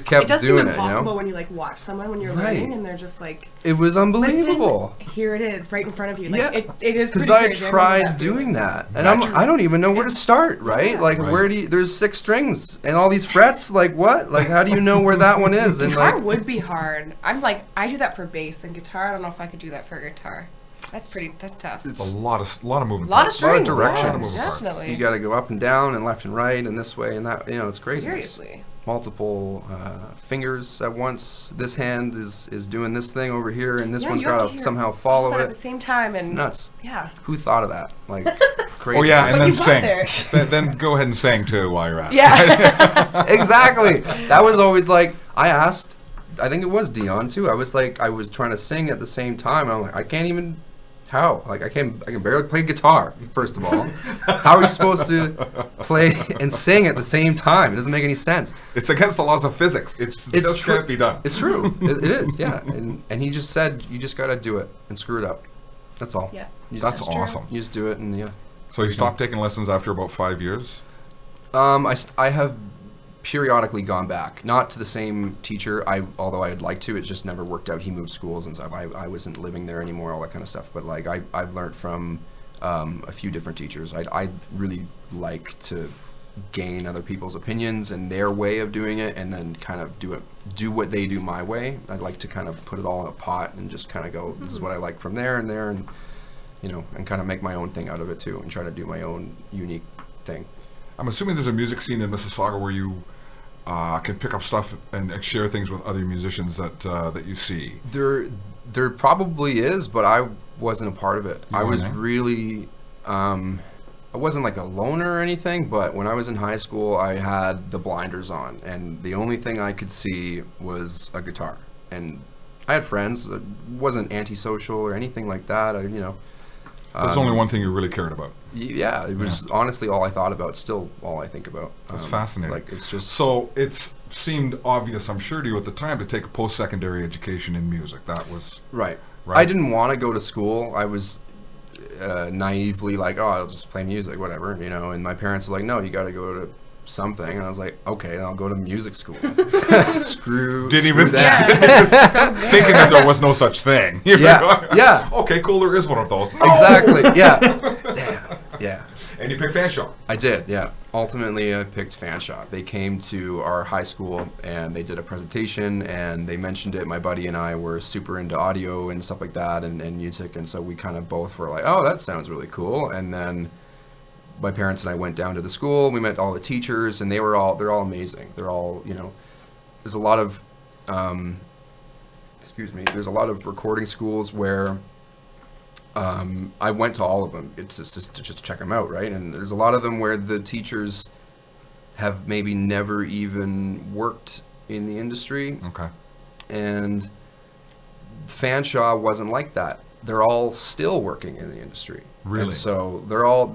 kept It does seem doing impossible it, you know? when you like watch someone when you're Right. learning and they're just like, It was unbelievable. listen, here it is, right in front of you. Like, Yeah. it is Because pretty I crazy. tried remember that doing feeling. that, and I don't even know where to start, right? Yeah. Like, Right. there's 6 strings and all these frets, like what? Like, how do you know where that one is? And Guitar like, would be hard. I do that for bass and guitar. I don't know if I could do that for guitar. That's tough. A lot of moving A lot of parts. strings. directions. Yeah, definitely. you got to go up and down and left and right and this way and that. You know, it's crazy. Seriously. Multiple fingers at once. This hand is doing this thing over here, and this Yeah, one's you have got to to hear somehow all follow that at the it. same time, and It's nuts. Yeah. Who thought of that? Like, crazy. Oh yeah, and But then you got sing. there. then go ahead and sing too while you're at it. Yeah. Exactly. That was always like, I asked, I think it was Dion too. I was trying to sing at the same time. I'm like, I can't even. How? Like, I can barely play guitar, first of all. How are you supposed to play and sing at the same time? It doesn't make any sense. It's against the laws of physics. It just true. can't be done. It's true. It is, yeah. And he just said, you just got to do it and screw it up. That's all. Yeah. You That's just, awesome. You just do it, and yeah. So you stopped taking lessons after about 5 years? I have periodically gone back, not to the same teacher. Although I'd like to, it just never worked out. He moved schools and stuff. I wasn't living there anymore, all that kind of stuff. But like I've learned from a few different teachers. I really like to gain other people's opinions and their way of doing it, and then kind of do what they do my way. I'd like to kind of put it all in a pot and just kind of go, this is what I like from there and there, and and kind of make my own thing out of it too, and try to do my own unique thing. I'm assuming there's a music scene in Mississauga where you can pick up stuff and share things with other musicians that you see. There probably is, but I wasn't a part of it. I was weren't, eh? really, I wasn't like a loner or anything, but when I was in high school, I had the blinders on, and the only thing I could see was a guitar. And I had friends. It wasn't antisocial or anything like that. That's only one thing you really cared about. Yeah, it was honestly all I thought about. Still, all I think about. That's fascinating. Like it's just so. It's seemed obvious, I'm sure, to you at the time to take a post-secondary education in music. That was right. Right. I didn't want to go to school. I was naively like, oh, I'll just play music, whatever, And my parents were like, no, you got to go to something. And I was like, okay, then I'll go to music school. Screw that. So Thinking that there was no such thing. Yeah. Okay, cool. There is one of those. No! Exactly. Yeah. Damn. Yeah. And you picked Fanshawe. I did. Yeah. Ultimately, I picked Fanshawe. They came to our high school and they did a presentation and they mentioned it. My buddy and I were super into audio and stuff like that and music, and so we kind of both were like, oh, that sounds really cool. And then my parents and I went down to the school. We met all the teachers, and they're all amazing. They're all, there's a lot of, there's a lot of recording schools where I went to all of them. It's just to check them out, right? And there's a lot of them where the teachers have maybe never even worked in the industry. Okay. And Fanshawe wasn't like that. They're all still working in the industry. Really? And so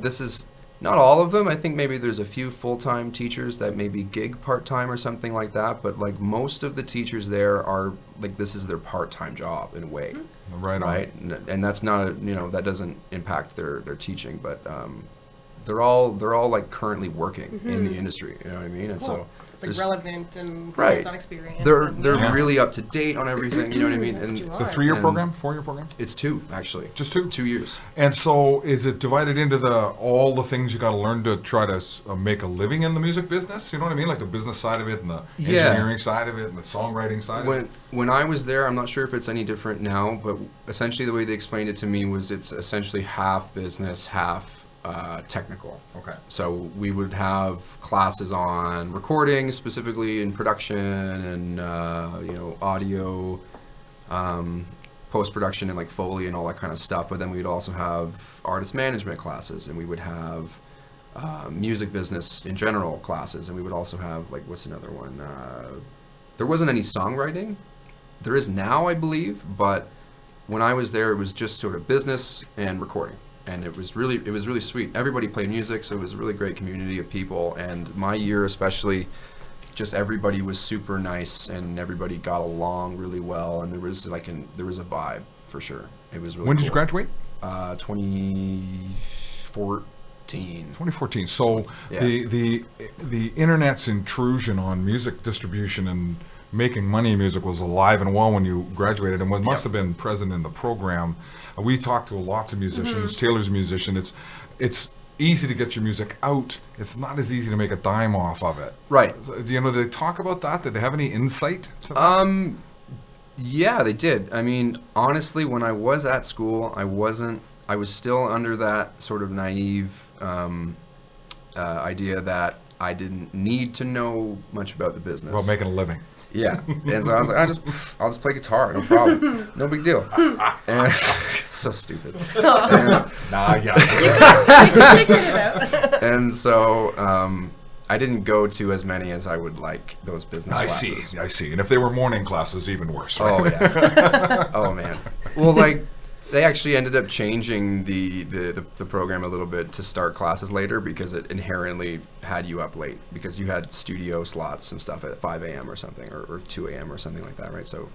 this is not all of them. I think maybe there's a few full-time teachers that maybe gig part-time or something like that. But like most of the teachers there are like, this is their part-time job in a way. Right. Right. And that's not, that doesn't impact their teaching, but they're all like currently working in the industry. You know what I mean? And so it's like relevant and right. hands-on experience. They're really up to date on everything. You know what I mean? And it's a 3-year program, 4-year program. It's 2 actually. Just 2. 2 years. And so, is it divided into all the things you got to learn to try to make a living in the music business? You know what I mean? Like the business side of it, and the engineering side of it, and the songwriting side of it. When I was there, I'm not sure if it's any different now, but essentially the way they explained it to me was it's essentially half business, half technical. Okay. So we would have classes on recording, specifically in production and audio, post-production and like Foley and all that kind of stuff. But then we'd also have artist management classes, and we would have music business in general classes, and we would also have like, what's another one? There wasn't any songwriting. There is now, I believe, but when I was there, it was just sort of business and recording. And it was really sweet. Everybody played music, so it was a really great community of people. And my year especially, just everybody was super nice, and everybody got along really well. And there was a vibe for sure. It was really. When did cool. you graduate? 2014. 2014. So Yeah. the internet's intrusion on music distribution and making money in music was alive and well when you graduated, and what must have been present in the program. We talked to lots of musicians. Taylor's a musician. It's easy to get your music out. It's not as easy to make a dime off of it. Right. Do they talk about that? Did they have any insight to that? Yeah, they did. I mean, honestly, when I was at school, I was still under that sort of naive idea that I didn't need to know much about the business. About making a living. Yeah, and so I was like, I'll just play guitar, no problem, no big deal. And so stupid. And so I didn't go to as many as I would like those business classes. I see. And if they were morning classes, even worse. Right? Oh yeah. Oh man. Well, like they actually ended up changing the program a little bit to start classes later because it inherently had you up late because you had studio slots and stuff at 5 a.m. or something or 2 a.m. or something like that, right? So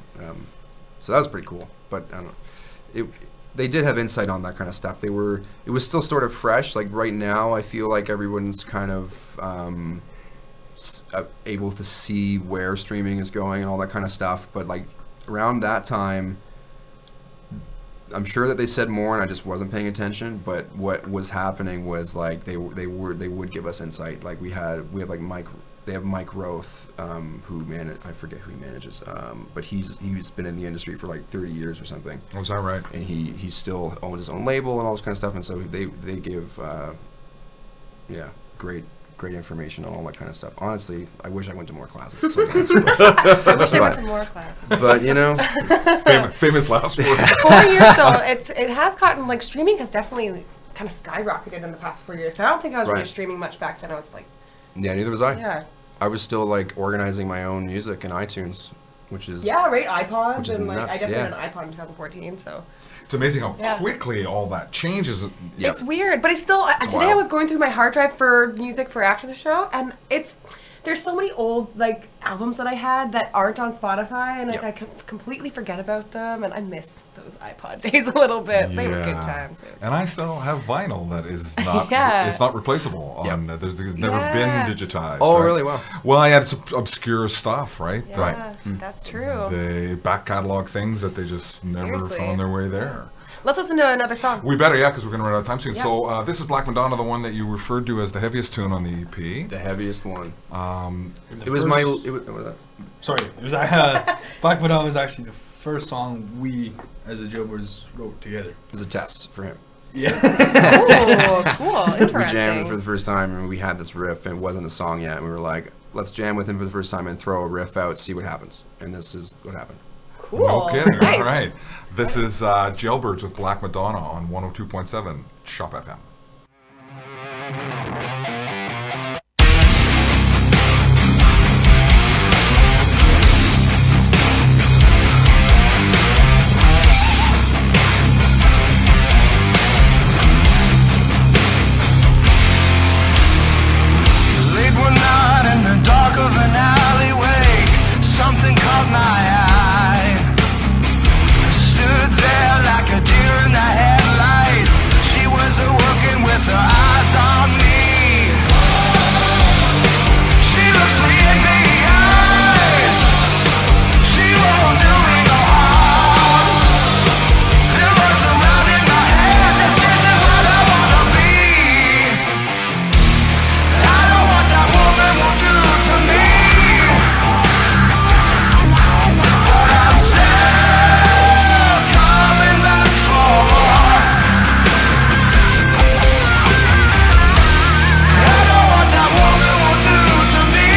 so that was pretty cool. But I don't know. They did have insight on that kind of stuff. It was still sort of fresh. Like right now, I feel like everyone's kind of able to see where streaming is going and all that kind of stuff. But like around that time, I'm sure that they said more, and I just wasn't paying attention. But what was happening was like they would give us insight. Like we had like Mike they have Mike Roth, I forget who he manages, but he's been in the industry for like 30 years or something. Oh, is that right? And he still owns his own label and all this kind of stuff, and so they give great information on all that kind of stuff. Honestly, I wish I went to more classes. So I wish I went to more classes. But you know, famous last word. 4 years though, it has gotten like streaming has definitely kind of skyrocketed in the past 4 years. So I don't think I was really streaming much back then. I was like, yeah, neither was I. yeah. I was still like organizing my own music in iTunes, which is iPods, which is and like nuts, I definitely yeah. had an iPod in 2014. So It's amazing how quickly all that changes. Yep. it's weird, but I still today I was going through my hard drive for music for after the show, and there's so many old like albums that I had that aren't on Spotify, and like I completely forget about them, and I miss those iPod days a little bit. They were good times. And I still have vinyl that is not it's not replaceable. On there's never been digitized. Oh, right? really? Wow. Well, I had some obscure stuff, right? Yeah, that's true. They back catalog things that they just never Seriously. found their way there. Let's listen to another song. We better, because we're going to run out of time soon. Yeah. So this is Black Madonna, the one that you referred to as the heaviest tune on the EP. The heaviest one. It was Black Madonna was actually the first song we, as the Jailbirds, wrote together. It was a test for him. Yeah. Oh, cool. We Interesting. jammed for the first time, and we had this riff, and it wasn't a song yet, and we were like, let's jam with him for the first time and throw a riff out, see what happens. And this is what happened. Cool. No kidding. Nice. All right. This is Jailbirds with Black Madonna on 102.7 Shop FM. Late one night in the dark of an alleyway, something caught my eye. Stood there like a deer in the headlights. She was working with her eyes on me. She looks me in the eyes. She won't do me no harm. There was a round in my head. This isn't what I wanna be. I know what that woman will do to me. But I'm still coming back for more. I know what that woman will do to me.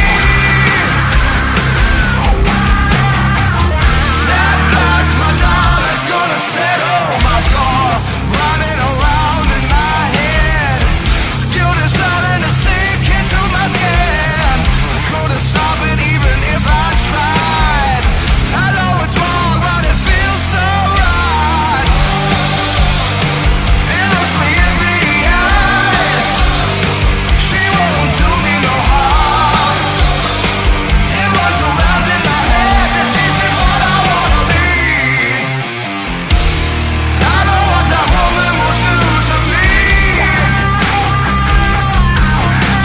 That Black Madonna's gonna settle my score. Running around in my head. Guilt is starting to sink into my skin. Couldn't stop it even if I tried. I know it's wrong, but it feels so right. It looks me in the eyes. She won't do me no harm. It runs around in my head. This isn't what I wanna be. I know what that woman will do to me.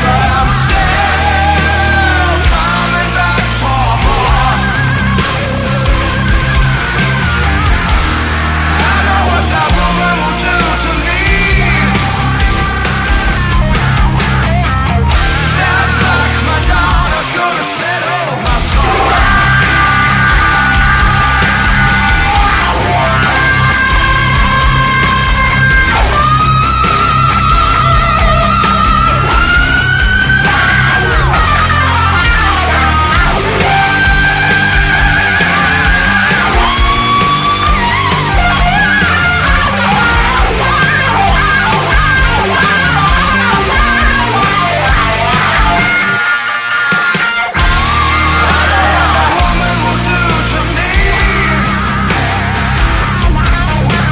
But I'm still coming back for more. I know what that woman will do to me. That Black Madonna's gonna settle my score. Woman will do to me.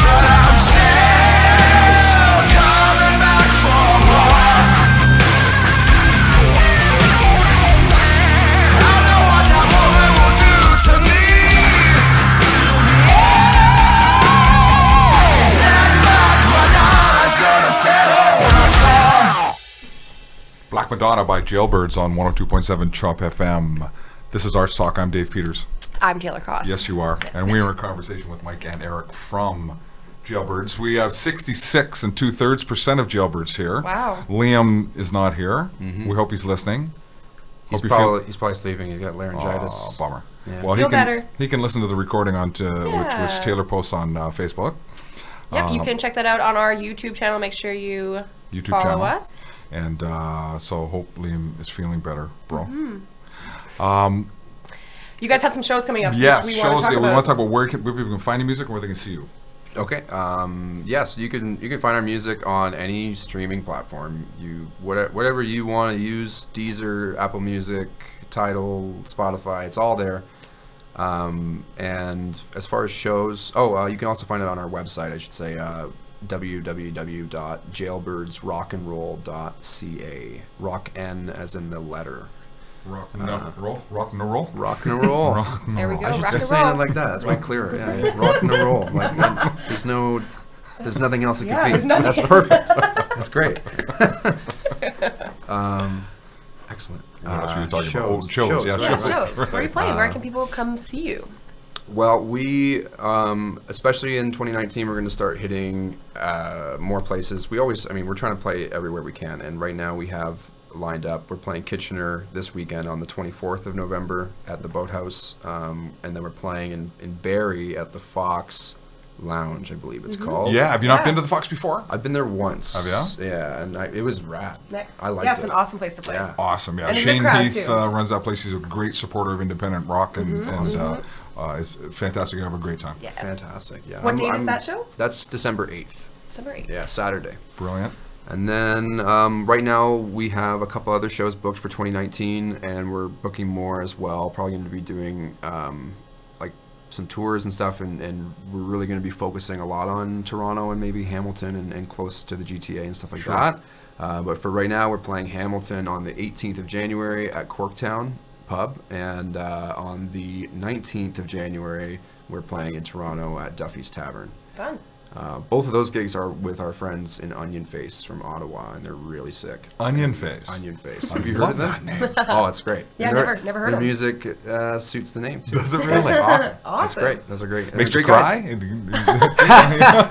But I'm still coming back for more. I know what that woman will do to me. That Black Madonna's gonna settle my score. Black Madonna by Jailbirds on 102.7 Chop FM. This is ArtsTalk. I'm Dave Peters. I'm Taylor Cross. Yes, you are. And we are in conversation with Mike and Eric from Jailbirds. We have 66 2/3% of Jailbirds here. Wow. Liam is not here. We hope he's listening. He's Hope you feel- probably sleeping. He's got laryngitis. Oh, bummer. Yeah. Well, Feel he can better. he can listen to the recording on Yeah. which Taylor posts on Facebook. Yep, you can check that out on our YouTube channel. Make sure you YouTube follow channel. us. And so hope Liam is feeling better, bro. You guys have some shows coming up. Yes, which we shows. want to talk We about. want to talk about where people can find your music and where they can see you. Okay. Yes, you can find our music on any streaming platform. Whatever you want to use, Deezer, Apple Music, Tidal, Spotify, it's all there. And as far as shows, you can also find it on our website, I should say, www.jailbirdsrockandroll.ca. Rock N as in the letter. Rock and roll. Rock and roll. Rock and roll. There we go. I should Rock start and saying roll. it like that. That's way clearer. Yeah. Rock and roll. Like, there's nothing else it Yeah, could there's be. nothing. That's perfect. That's great. Excellent. That's what you're talking about. Shows. Oh, shows. Yeah, Yeah, shows. shows. Where are you playing? Where can people come see you? Well, we, especially in 2019, we're going to start hitting more places. We're trying to play everywhere we can. And right now we have lined up, we're playing Kitchener this weekend on the 24th of November at the Boathouse. And then we're playing in Barrie at the Fox Lounge, I believe it's called. Yeah, have you not Yeah. been to the Fox before? I've been there once. Have ya? Yeah, and it was rad. Next. I liked Yeah, it. it's an awesome place to play. Yeah. Awesome, yeah. And a good Shane crowd, Heath too. runs that place. He's a great supporter of independent rock, and it's fantastic. You have a great time. Yeah. Fantastic, yeah. What date is that show? That's December 8th. December 8th. Yeah, Saturday. Brilliant. And then right now we have a couple other shows booked for 2019, and we're booking more as well. Probably going to be doing like some tours and stuff, and we're really going to be focusing a lot on Toronto and maybe Hamilton and close to the GTA and stuff like that. But for right now, we're playing Hamilton on the 18th of January at Corktown Pub, and on the 19th of January, we're playing in Toronto at Duffy's Tavern. Fun. Both of those gigs are with our friends in Onion Face from Ottawa, and they're really sick. Onion Face. Onion Face. Have you heard Love of them? that name. Oh, it's great. Yeah, And their- never heard their of 'em. music suits the name too. Does it really? It's awesome. That's Awesome. great. Those are great. And Makes they're you great cry? guys.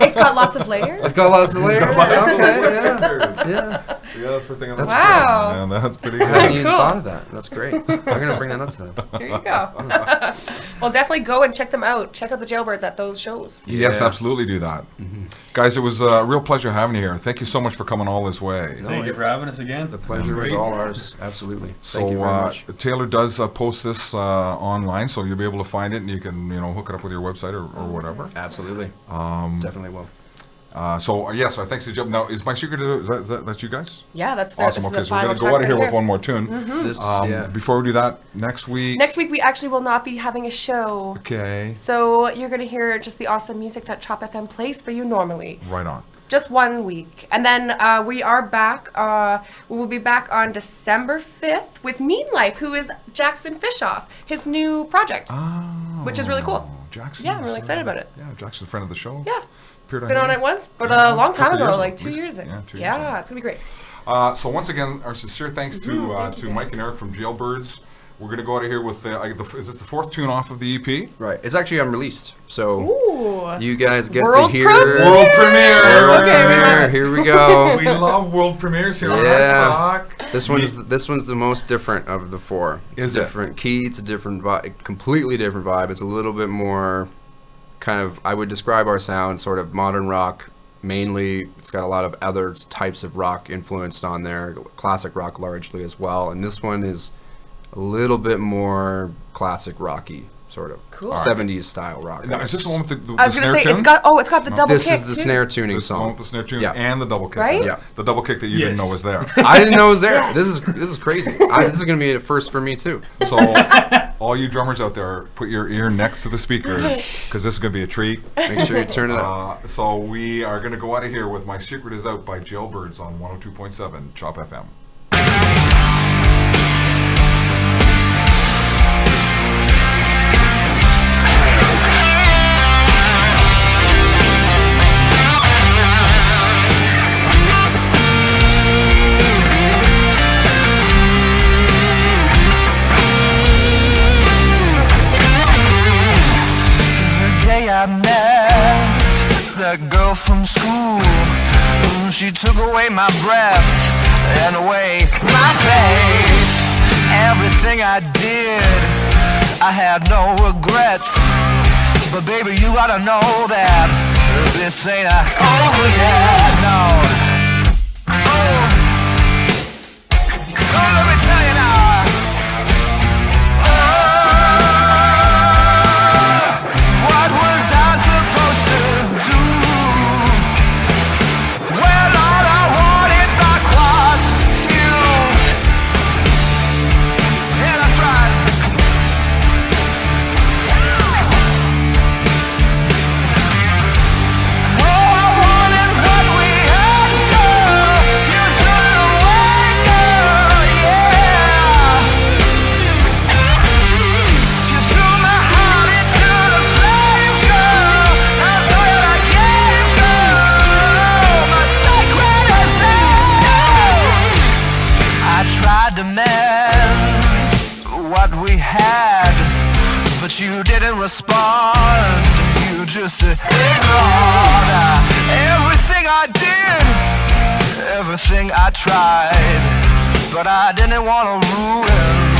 It's got lots of layers. It's got lots of layers. Lots of Okay, layers. yeah. Yeah. See, that's the first thing on the That's Wow. Man, that's pretty I hadn't good. even Cool. thought of that. That's great. I'm gonna bring that up to them. There you go. Well, definitely go and check them out. Check out the Jailbirds at those shows. Yes, Yeah. absolutely do that. Guys, it was a real pleasure having you here. Thank you so much for coming all this way. Thank you for having us again. The pleasure was Great. all ours. Absolutely. So Thank you very much. Taylor does post this online, so you'll be able to find it, and you can hook it up with your website or whatever. Absolutely. Definitely will. So our thanks to Jim. Now, is my secret? That's you guys? Yeah, that's the, Awesome. this Okay, is the so we're final gonna go track out of here right with one more tune. This, yeah. Before we do that, next week. Next week, we actually will not be having a show. Okay. So you're going to hear just the awesome music that Chop FM plays for you normally. Right on. Just 1 week. And then we are back. We will be back on December 5th with Mean Life, who is Jackson Fishoff, his new project, which is really cool. Jackson. Yeah, I'm really excited about it. Yeah, Jackson's a friend of the show. Yeah. Appeared Been on here. it once, but Yeah, a long time couple ago, years like ago. 2 years ago. Yeah, 2 years Yeah, ago. it's going to be great. So once again, our sincere thanks to Thank you, Mike guys. and Eric from Jailbirds. We're going to go out of here with is this the fourth tune off of the EP? Right. It's actually unreleased. So Ooh. you guys get World to hear premiere! World premiere. World Okay, we love premiere. it. Here we go. We love world premieres here on Yeah. ArtsTalk. This one's the most different of the four. It's Is a it? different key. It's a different vibe, completely different vibe. It's a little bit more kind of, I would describe our sound sort of modern rock. Mainly, it's got a lot of other types of rock influenced on there, classic rock largely as well. And this one is a little bit more classic rocky, sort of Cool. 70s style rock. Now, is this the one with the I was snare going to say, tune? it's got the double This kick, is the too. snare tuning This is the one song. with the snare tune Yeah. and the double kick. Right? Yeah. The double kick that you didn't Yes. know was there. I didn't know it was there. This is crazy. This is gonna be a first for me too. So, all you drummers out there, put your ear next to the speaker because this is going to be a treat. Make sure you turn it up. So, we are going to go out of here with My Secret Is Out by Jailbirds on 102.7 Chop FM. The day I met that girl from school, she took away my breath and away my faith. everything I did, I had no regrets. But baby, you gotta know that this ain't over yet, no. Oh, let me tell you now. What was I supposed to do when all I wanted back was you? Yeah, that's right. Oh, I wanted what we had, girl. You should have waited, girl. Yeah. You threw my heart into the flames, girl. I'll tell you like games, girl. My sacred assault. I tried to mend what we had, but you didn't respond. You just ignored everything I did, everything I tried, but I didn't want to ruin